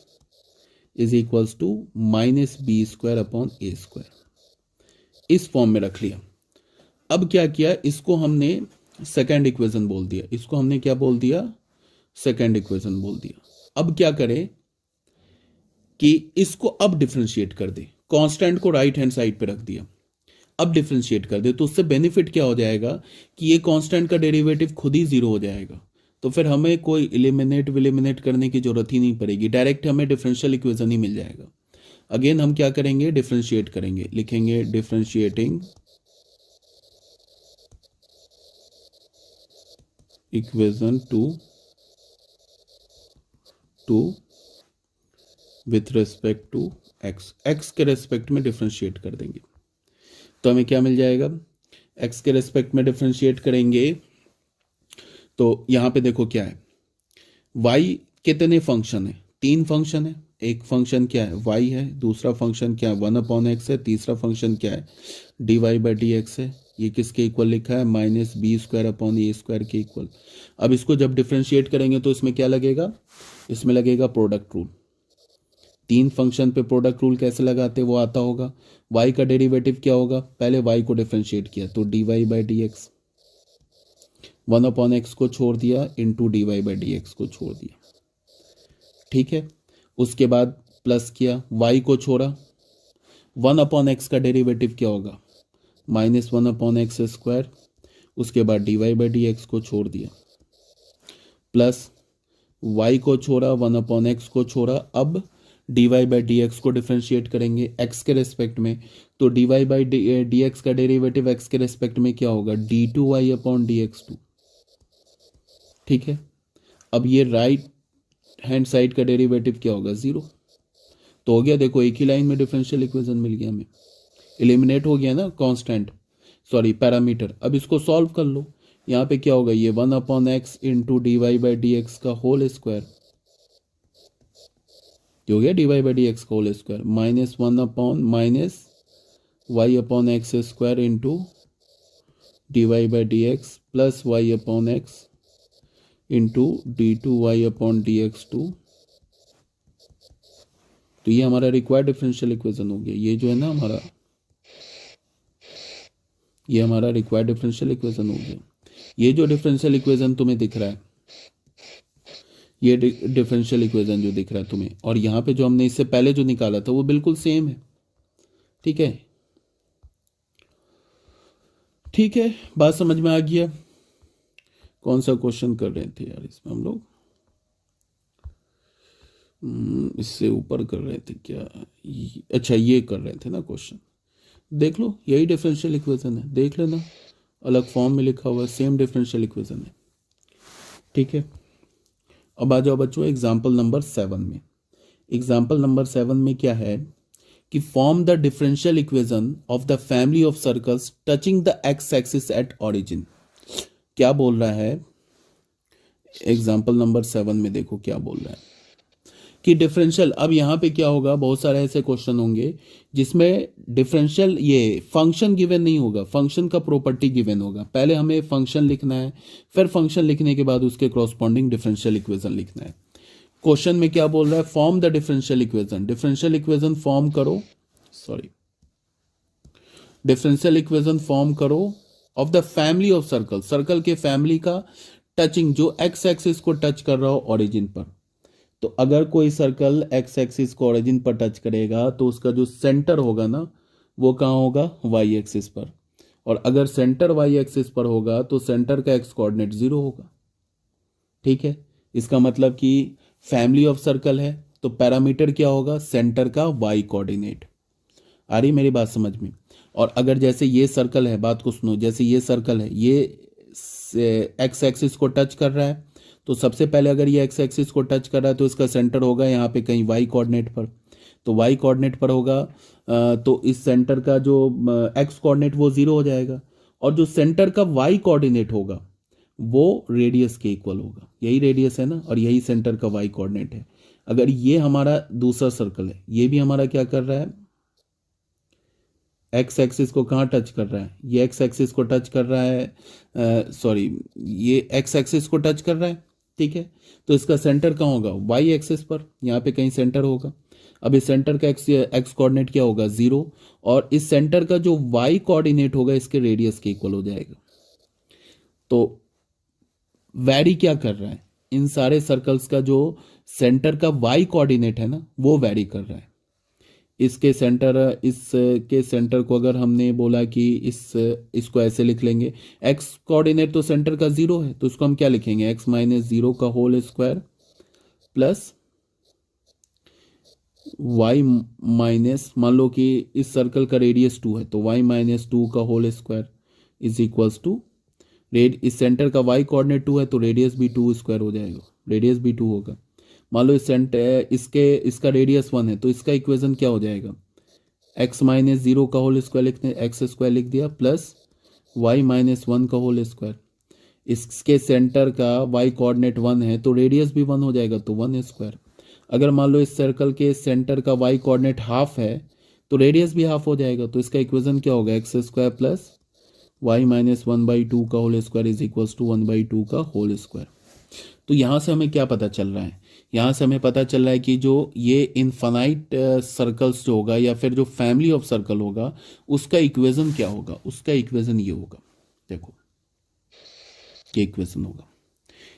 is equals to minus b square upon a square. इस फॉर्म में रख लिया। अब क्या किया, इसको हमने सेकेंड इक्वेशन बोल दिया, इसको हमने क्या बोल दिया, सेकेंड इक्वेशन बोल दिया। अब क्या करें कि इसको अब डिफरेंशिएट कर दे, कांस्टेंट को राइट हैंड साइड पे रख दिया, अब डिफरेंशिएट कर दे, तो उससे बेनिफिट क्या हो जाएगा कि ये कांस्टेंट का डेरिवेटिव खुद ही जीरो हो जाएगा। तो फिर हमें कोई इलिमिनेट करने की जरूरत ही नहीं पड़ेगी, डायरेक्ट हमें डिफरेंशियल इक्वेशन ही मिल जाएगा। अगेन हम क्या करेंगे, डिफरेंशिएट करेंगे, लिखेंगे differentiating equation two with respect to x, x के रेस्पेक्ट में डिफरेंशिएट कर देंगे। तो हमें क्या मिल जाएगा, एक्स के रेस्पेक्ट में डिफरेंशिएट करेंगे तो यहां पे देखो क्या है, वाई कितने फंक्शन है, 3 फंक्शन है। एक फंक्शन क्या है, वाई है, दूसरा फंक्शन क्या है 1 अपॉन एक्स है, तीसरा फंक्शन क्या है d Y by D x है। ये किसके इक्वल लिखा है, minus b square upon a square के इक्वल। अब इसको जब डिफरेंशिएट करेंगे तो इसमें क्या लगेगा, इसमें लगेगा प्रोडक्ट रूल। 3 फंक्शन पे प्रोडक्ट रूल कैसे लगाते वो आता होगा। y का डेरिवेटिव क्या होगा, पहले y को डिफरेंशिएट किया तो d Y by D x, 1 upon x को छोड़ दिया into D Y by D x को छोड़ दिया, ठीक है। उसके बाद प्लस किया, y को छोड़ा, 1 अपॉन एक्स का डेरिवेटिव क्या होगा, माइनस 1 अपॉन एक्स स्क्वायर। उसके बाद d Y by D x को छोड़ दिया, प्लस y को छोड़ा, 1 अपॉन एक्स को छोड़ा। अब d Y by D x को डिफ्रेंशिएट करेंगे एक्स के रेस्पेक्ट में, तो d Y by D x का डेरिवेटिव एक्स के रेस्पेक्ट में क्या होगा, d two Y upon d x two, ठीक है। अब ये राइट हैंड साइड का डेरिवेटिव क्या होगा, 0। तो हो गया, देखो एक ही लाइन में डिफरेंशियल इक्वेशन मिल गया हमें, एलिमिनेट हो गया ना कांस्टेंट, सॉरी पैरामीटर। अब इसको सॉल्व कर लो, यहाँ पे क्या होगा, ये 1 upon x into D Y by D x का होल स्क्वायर, हो गया d Y by D x का whole square, minus 1 upon minus y upon x square into D Y by D x plus y upon x into d two Y upon d x two. तो ये हमारा required differential equation हो गया। ये जो है ना हमारा, ये हमारा रिक्वायर्ड डिफरेंशियल इक्वेशन हो गया। ये जो डिफरेंशियल इक्वेशन तुम्हें दिख रहा है, ये डिफरेंशियल इक्वेशन जो दिख रहा है तुम्हें, और यहाँ पे जो हमने इससे पहले जो निकाला था वो बिल्कुल सेम है, ठीक है। ठीक है, बात समझ में आ गया। कौन सा क्वेश्चन कर रहे थे यार इसमें हम लोग, इससे ऊपर कर रहे थे क्या, अच्छा ये कर रहे थे ना क्वेश्चन, देख लो यही डिफरेंशियल इक्वेशन है, देख लेना, अलग फॉर्म में लिखा हुआ है, सेम डिफरेंशियल इक्वेशन है, ठीक है। अब आ जाओ बच्चों एग्जाम्पल नंबर 7 में। एग्जाम्पल नंबर 7 में क्या है कि form the differential equation of the family of circles touching the x axis at origin. क्या बोल रहा है एग्जाम्पल नंबर 7 में, देखो क्या बोल रहा है कि डिफरेंशियल, अब यहाँ पे क्या होगा, बहुत सारे ऐसे क्वेश्चन होंगे जिसमें डिफरेंशियल ये फंक्शन गिवन नहीं होगा, फंक्शन का प्रॉपर्टी गिवन होगा। पहले हमें फंक्शन लिखना है, फिर फंक्शन लिखने के बाद उसके कॉरस्पॉन्डिंग डिफरेंशियल इक्वेशन लिखना है। क्वेश्चन में क्या बोल रहा है, form the differential equation, differential equation form करो, सॉरी डिफरेंशियल इक्वेशन फॉर्म करो of the family of circle, circle के फैमिली का टचिंग, जो एक्स एक्सिस को टच कर रहा हो ओरिजिन पर। तो अगर कोई सर्कल एक्स एक्सिस को ओरिजिन पर टच करेगा तो उसका जो सेंटर होगा ना वो कहाँ होगा, वाई एक्सिस पर, और अगर सेंटर वाई एक्सिस पर होगा तो सेंटर का एक्स कोऑर्डिनेट 0 होगा, ठीक है। इसका मतलब कि फैमिली ऑफ सर्कल है तो पैरामीटर क्या होगा, सेंटर का वाई कोऑर्डिनेट। आ रही मेरी बात समझ में। और अगर जैसे ये सर्कल है, बात को सुनो, जैसे ये सर्कल है, ये एक्स एक्सिस को टच कर रहा है, तो सबसे पहले अगर ये एक्स एक्सिस को टच कर रहा है तो इसका सेंटर होगा यहाँ पे कहीं वाई कोऑर्डिनेट पर, तो वाई कोऑर्डिनेट पर होगा, तो इस सेंटर का जो एक्स कोऑर्डिनेट वो 0 हो जाएगा, और जो सेंटर का वाई कोऑर्डिनेट होगा वो रेडियस के इक्वल होगा, यही रेडियस है ना, और यही सेंटर का वाई कोऑर्डिनेट है। अगर ये हमारा दूसरा सर्कल है, ये भी हमारा क्या कर रहा है, एक्स एक्सिस को कहाँ टच कर रहा है, ये एक्स एक्सिस को टच कर रहा है, सॉरी ये एक्स एक्सिस को टच कर रहा है, ठीक है। तो इसका सेंटर कहाँ होगा, वाई एक्सिस पर, यहाँ पे कहीं सेंटर होगा। अब इस सेंटर का एक्स कोऑर्डिनेट क्या होगा, 0, और इस सेंटर का जो वाई कोऑर्डिनेट होगा इसके रेडियस के इक्वल हो जाएगा। तो वैरी क्या कर रहा है, इन सारे सर्कल्स का जो सेंटर का वाई कोऑर्डिनेट है ना, वो वैरी कर रहा है। इसके सेंटर को अगर हमने बोला कि इसको ऐसे लिख लेंगे, एक्स कोऑर्डिनेट तो सेंटर का 0 है, तो इसको हम क्या लिखेंगे, एक्स माइनस 0 का whole square plus y minus, मान लो कि इस सर्कल का रेडियस 2 है, तो वाई माइनस 2 का whole square is equals to, इस सेंटर का वाई कोऑर्डिनेट 2 है तो रेडियस भी 2 स्क्वायर हो जाएगा, रेडियस भी 2 होगा। मान लो इस सेंटर इसका रेडियस 1 है, तो इसका इक्वेशन क्या हो जाएगा, एक्स माइनस 0 का होल स्क्वायर लिखते हैं, एक्स स्क्वायर लिख दिया, प्लस वाई माइनस 1 का होल स्क्वायर। इसके सेंटर का वाई कोऑर्डिनेट 1 है तो रेडियस भी 1 हो जाएगा, तो 1 स्क्वायर। अगर मान लो इस सर्कल के सेंटर का वाई कोऑर्डिनेट हाफ है तो रेडियस भी हाफ हो जाएगा, तो इसका इक्वेशन क्या होगा, x square plus y minus 1/2 का whole square is equals to 1/2 का होल स्क्वायर। तो यहाँ से हमें क्या पता चल रहा है, यहाँ से हमें पता चल रहा है कि जो ये इनफाइनाइट सर्कल्स जो होगा या फिर जो फैमिली ऑफ सर्कल होगा उसका इक्वेशन क्या होगा, उसका इक्वेशन ये होगा, देखो ये इक्वेशन होगा।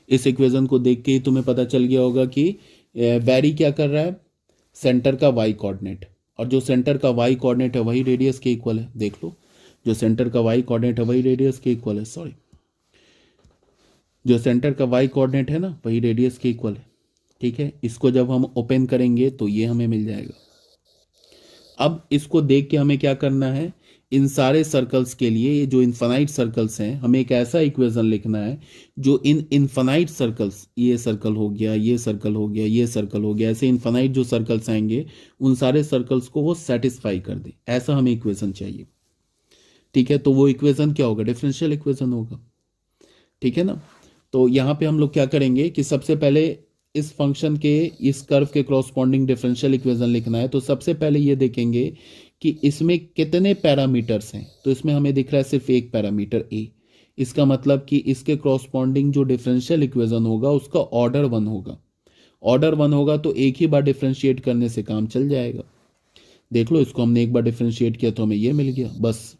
इस इक्वेशन को देख के ही तुम्हें पता चल गया होगा कि वैरी क्या कर रहा है, सेंटर का वाई कोऑर्डिनेट, और जो सेंटर का वाई कोऑर्डिनेट है वही रेडियस के इक्वल है। देख लो, जो सेंटर का वाई कोऑर्डिनेट है वही रेडियस के इक्वल है, सॉरी जो सेंटर का वाई कोऑर्डिनेट है ना वही रेडियस के इक्वल है, ठीक है। इसको जब हम ओपन करेंगे तो ये हमें मिल जाएगा। अब इसको देख के हमें क्या करना है, इन सारे सर्कल्स के लिए, ये जो इनफाइनाइट सर्कल्स हैं, हमें एक ऐसा इक्वेशन लिखना है जो इन इनफाइनाइट सर्कल्स, ये सर्कल हो गया, ये सर्कल हो गया, ये सर्कल हो गया, ऐसे इनफाइनाइट जो सर्कल्स आएंगे उन सारे सर्कल्स को वो सेटिस्फाई कर दे, ऐसा हमें इक्वेशन चाहिए, ठीक है। तो वो इक्वेशन क्या होगा, डिफरेंशियल इक्वेशन होगा, ठीक है ना। तो यहाँ पे हम लोग क्या करेंगे कि सबसे पहले इस फंक्शन के, इस कर्व के क्रॉसपॉन्डिंग डिफरेंशियल इक्वेशन लिखना है। तो सबसे पहले ये देखेंगे कि इसमें कितने पैरामीटर्स हैं, तो इसमें हमें दिख रहा है सिर्फ एक पैरामीटर ए। इसका मतलब कि इसके क्रॉसपॉन्डिंग जो डिफरेंशियल इक्वेशन होगा उसका ऑर्डर 1 होगा। ऑर्डर 1 होगा तो एक ही बार डिफरेंशिएट करने से काम चल जाएगा। देख लो, इसको हमने एक बार डिफरेंशिएट किया तो हमें ये मिल गया, बस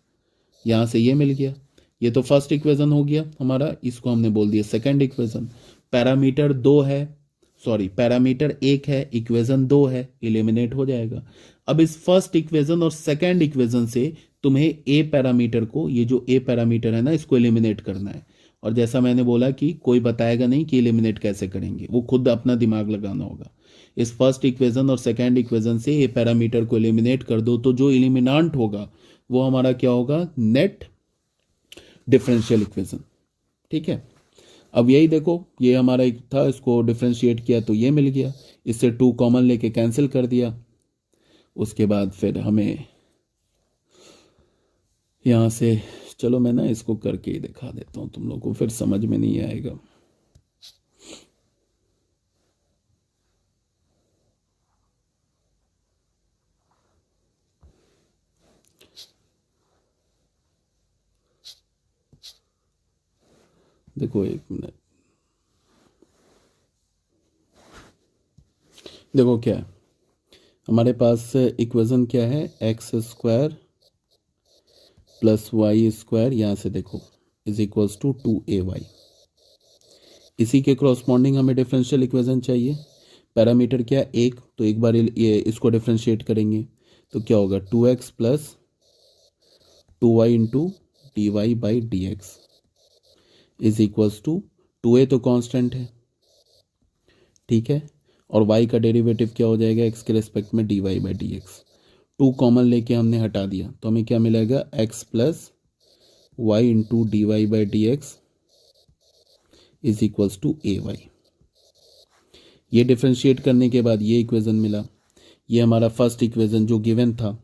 यहाँ से ये मिल गया। ये तो फर्स्ट इक्वेशन हो गया हमारा, इसको हमने बोल दिया सेकंड इक्वेशन। पैरामीटर 2 है, सॉरी पैरामीटर 1 है, इक्वेशन 2 है, एलिमिनेट हो जाएगा। अब इस फर्स्ट इक्वेशन और सेकंड इक्वेशन से तुम्हें ए पैरामीटर को, ये जो ए पैरामीटर है ना, इसको एलिमिनेट करना है। और जैसा मैंने बोला कि कोई बताएगा नहीं कि एलिमिनेट कैसे करेंगे, वो खुद अपना दिमाग लगाना होगा। इस फर्स्ट इक्वेशन और सेकंड इक्वेशन से ए पैरामीटर को एलिमिनेट कर दो तो जो एलिमिनांट होगा वो हमारा क्या होगा, नेट डिफरेंशियल इक्वेशन, ठीक है। अब यही देखो, ये हमारा एक था, इसको डिफरेंशिएट किया तो ये मिल गया, इससे 2 कॉमन लेके कैंसिल कर दिया। उसके बाद फिर हमें यहाँ से, चलो मैं ना इसको करके ही दिखा देता हूँ, तुम लोग को फिर समझ में नहीं आएगा। देखो एक मिनट, देखो क्या है हमारे पास इक्वेशन, क्या है, x square plus y square, यहाँ से देखो इज इक्वल्स टू 2ay। इसी के क्रॉसपॉन्डिंग हमें डिफरेंशियल इक्वेशन चाहिए। पैरामीटर क्या है, एक, तो एक बार ये इसको डिफरेंशिएट करेंगे तो क्या होगा, 2x plus 2y into D Y by D x is equals to 2a तो कांस्टेंट है, ठीक है, और y का डेरिवेटिव क्या हो जाएगा, x के रेस्पेक्ट में dy by D x. 2 common लेके हमने हटा दिया तो हमें क्या मिलेगा, x plus y into D Y by D x is equals to a y. ये डिफ्रेंशिएट करने के बाद ये इक्वेशन मिला, ये हमारा फर्स्ट इक्वेशन जो गिवन था,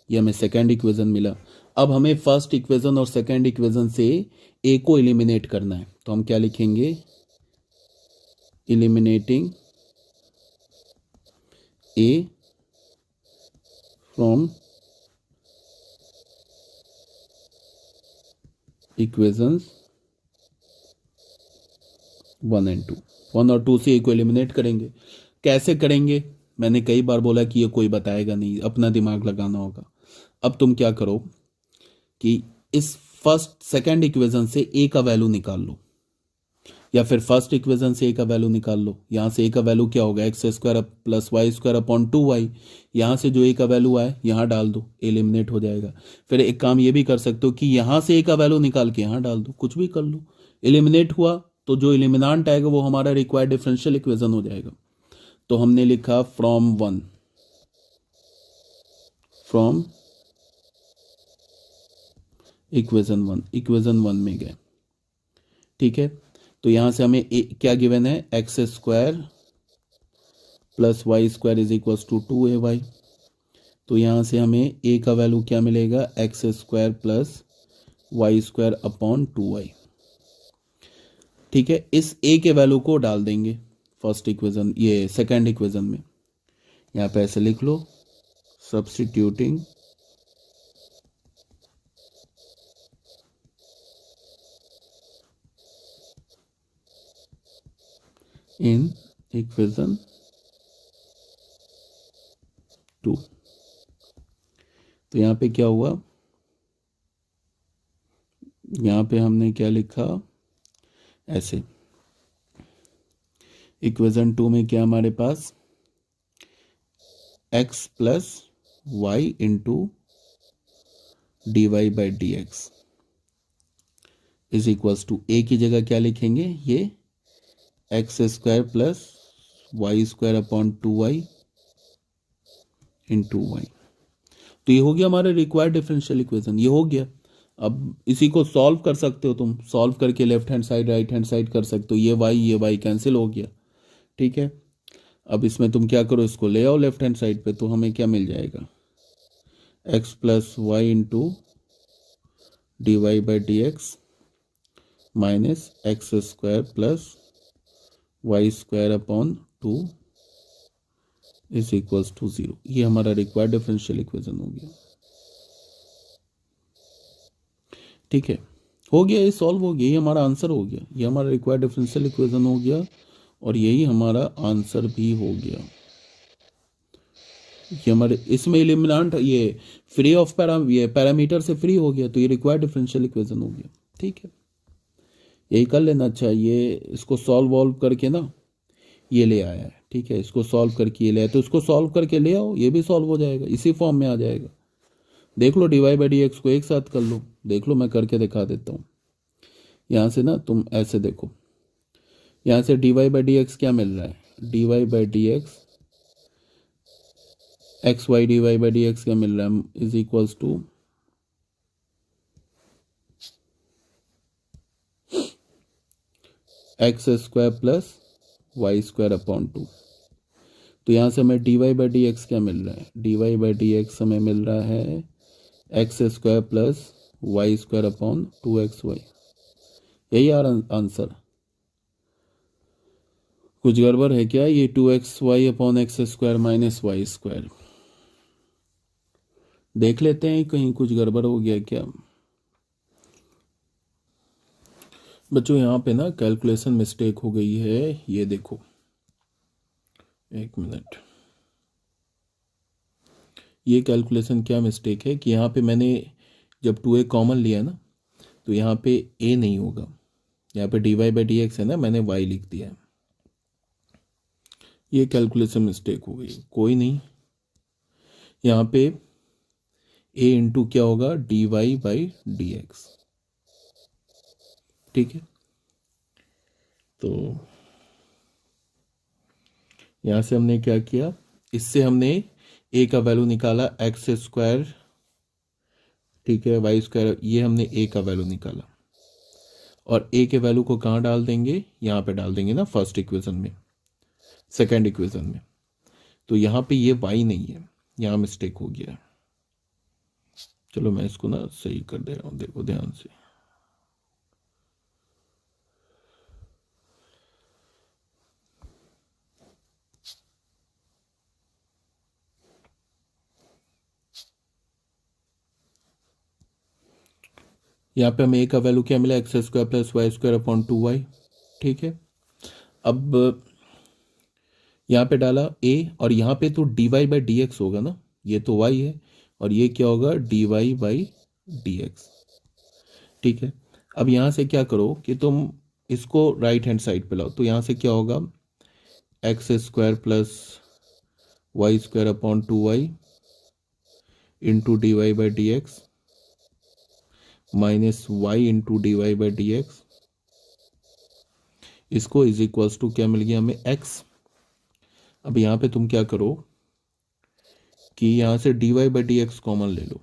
ये हमें सेकंड इक्वेशन मिला। अब हमें फर्स्ट इक्वेशन और सेकंड इक्वेशन से ए को एलिमिनेट करना है, तो हम क्या लिखेंगे, eliminating A from equations 1 and 2, 1 और 2 से ए को एलिमिनेट करेंगे। कैसे करेंगे मैंने कई बार बोला कि ये कोई बताएगा नहीं, अपना दिमाग लगाना होगा। अब तुम क्या करो कि इस फर्स्ट सेकंड इक्वेशन से ए का वैल्यू निकाल लो, या फिर फर्स्ट इक्वेशन से ए का वैल्यू निकाल लो। यहां से ए का वैल्यू क्या होगा, x square plus y square upon 2y। यहां से जो ए का वैल्यू आए यहां डाल दो, एलिमिनेट हो जाएगा। फिर एक काम ये भी कर सकते हो कि यहां से ए का वैल्यू निकाल के यहां डाल दो, कुछ भी कर लो। एलिमिनेट हुआ तो जो एलिमिनांट आएगा वो हमारा रिक्वायर्ड डिफरेंशियल इक्वेशन हो जाएगा। तो हमने लिखा फ्रॉम इक्वेशन वन में गए। ठीक है, तो यहां से हमें क्या गिवन है, x square plus y square is equal to 2ay। तो यहां से हमें ए का वैल्यू क्या मिलेगा, x square plus y square upon 2y। ठीक है, इस ए के वैल्यू को डाल देंगे फर्स्ट इक्वेशन, ये सेकंड इक्वेशन में। यहां पे ऐसे लिख लो, सब्स्टिट्यूटिंग इन इक्वेशन 2। तो यहां पे क्या हुआ, यहां पे हमने क्या लिखा, ऐसे इक्वेशन 2 में क्या हमारे पास x plus y into D Y by D x is equals to, a की जगह क्या लिखेंगे, ये x square plus y square upon 2y into y. तो ये हो गया हमारा रिक्वायर्ड डिफरेंशियल इक्वेशन, ये हो गया। अब इसी को सॉल्व कर सकते हो तुम, सॉल्व करके left hand side right hand side कर सकते हो। ये y कैंसिल हो गया। ठीक है, अब इसमें तुम क्या करो, इसको ले आओ लेफ्ट हैंड साइड पे, तो हमें क्या मिल जाएगा, x plus y into D Y by D x minus x square plus y square upon 2 is equals to 0। ये हमारा रिक्वायर्ड डिफरेंशियल इक्वेशन हो गया। ठीक है, हो गया, ये सॉल्व हो गया, ये हमारा आंसर हो गया, ये हमारा रिक्वायर्ड डिफरेंशियल इक्वेशन हो गया, और यही हमारा आंसर भी हो गया। ये हमारे इसमें एलिमिनेंट ये फ्री ऑफ ये पैरामीटर से फ्री हो गया, तो ये रिक्वायर्ड डिफरेंशियल इक्वेशन हो गया। ठीक है, यही कर लेना चाहिए। इसको सॉल्व वॉल्व करके ना ये ले आया है। ठीक है, इसको सॉल्व करके ये ले आया, तो इसको सॉल्व करके ले आओ, ये भी सॉल्व हो जाएगा, इसी फॉर्म में आ जाएगा। देख लो, d Y by D x को एक साथ कर लो, देख लो, मैं करके दिखा देता हूँ। यहाँ से ना तुम ऐसे देखो, यहाँ से d Y by D x क्या मिल रहा है, d Y by D x x y d Y by D x क्या मिल रहा है, is equals to x square plus y square upon 2। तो यहाँ से हमें d Y by D x क्या मिल रहा है, d Y by D x हमें मिल रहा है x square plus y square upon 2xy। यही यार आंसर, कुछ गड़बड़ है क्या, ये 2xy upon x square minus y square, देख लेते हैं कहीं कुछ गड़बड़ हो गया क्या। बच्चों यहाँ पे ना कैलकुलेशन मिस्टेक हो गई है, ये देखो, एक मिनट, ये कैलकुलेशन क्या मिस्टेक है कि यहाँ पे मैंने जब 2a कॉमन लिया ना, तो यहाँ पे a नहीं होगा, यहाँ पे d Y by D x है ना, मैंने y लिख दिया है, ये कैलकुलेशन मिस्टेक हो गई। कोई नहीं, यहाँ पे a इंटू क्या होगा, d Y by D x. ठीक है, तो यहाँ से हमने क्या किया, इससे हमने a का वैल्यू निकाला एक्स स्क्वायर, ठीक है, वाई स्क्वायर, ये हमने a का वैल्यू निकाला, और a के वैल्यू को कहाँ डाल देंगे, यहाँ पे डाल देंगे ना, फर्स्ट इक्वेशन में, सेकंड इक्वेशन में। तो यहाँ पे ये y नहीं है, यहाँ मिस्टेक हो गया। चलो मैं इसको ना सही कर दे रहा हूँ, देखो ध्यान से। यहाँ पे हमें ए का वैल्यू क्या मिला, x square plus y square upon 2y। ठीक है, अब यहाँ पे डाला a और यहाँ पे तो dy बाई डी एक्स होगा ना, ये तो y है और ये क्या होगा dy बाई डी एक्स। ठीक है, अब यहाँ से क्या करो कि तुम इसको राइट हैंड साइड पे लाओ, तो यहाँ से क्या होगा x square plus y square upon 2y into D Y by D x minus y into D Y by D x, इसको इज इक्वल्स टू क्या मिल गया हमें x। अब यहाँ पे तुम क्या करो कि यहाँ से d Y by D x common ले लो,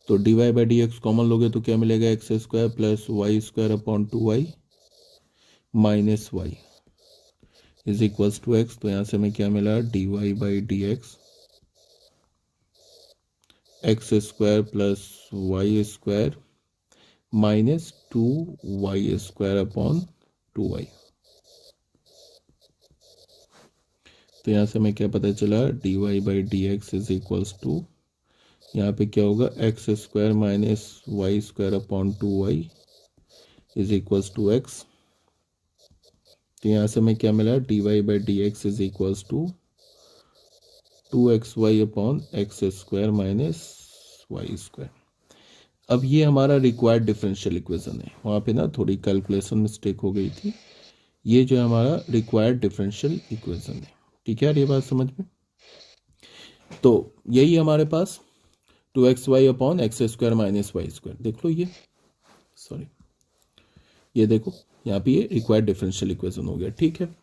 तो d Y by D x common लोगे तो क्या मिलेगा x square plus y square upon 2y minus Y is equals to x. तो यहाँ से हमें क्या मिला d Y by D x x square plus y square minus 2y square upon 2y। तो यहाँ से हमें क्या पता चला d Y by D x is equals to, यहाँ पे क्या होगा x square minus y square upon 2y is equals to x. तो यहाँ से हमें क्या मिला d Y by D x is equals to 2xy upon x square minus y square. अब ये हमारा रिक्वायर्ड डिफरेंशियल इक्वेशन है, वहाँ पे ना थोड़ी कैलकुलेशन मिस्टेक हो गई थी, ये जो है हमारा रिक्वायर्ड डिफरेंशियल इक्वेशन है। ठीक है यार, ये बात समझ में। तो यही हमारे पास 2xy upon x square minus y square, देख लो ये, सॉरी ये देखो यहाँ पे ये रिक्वायर्ड डिफरेंशियल इक्वेशन हो गया। ठीक है।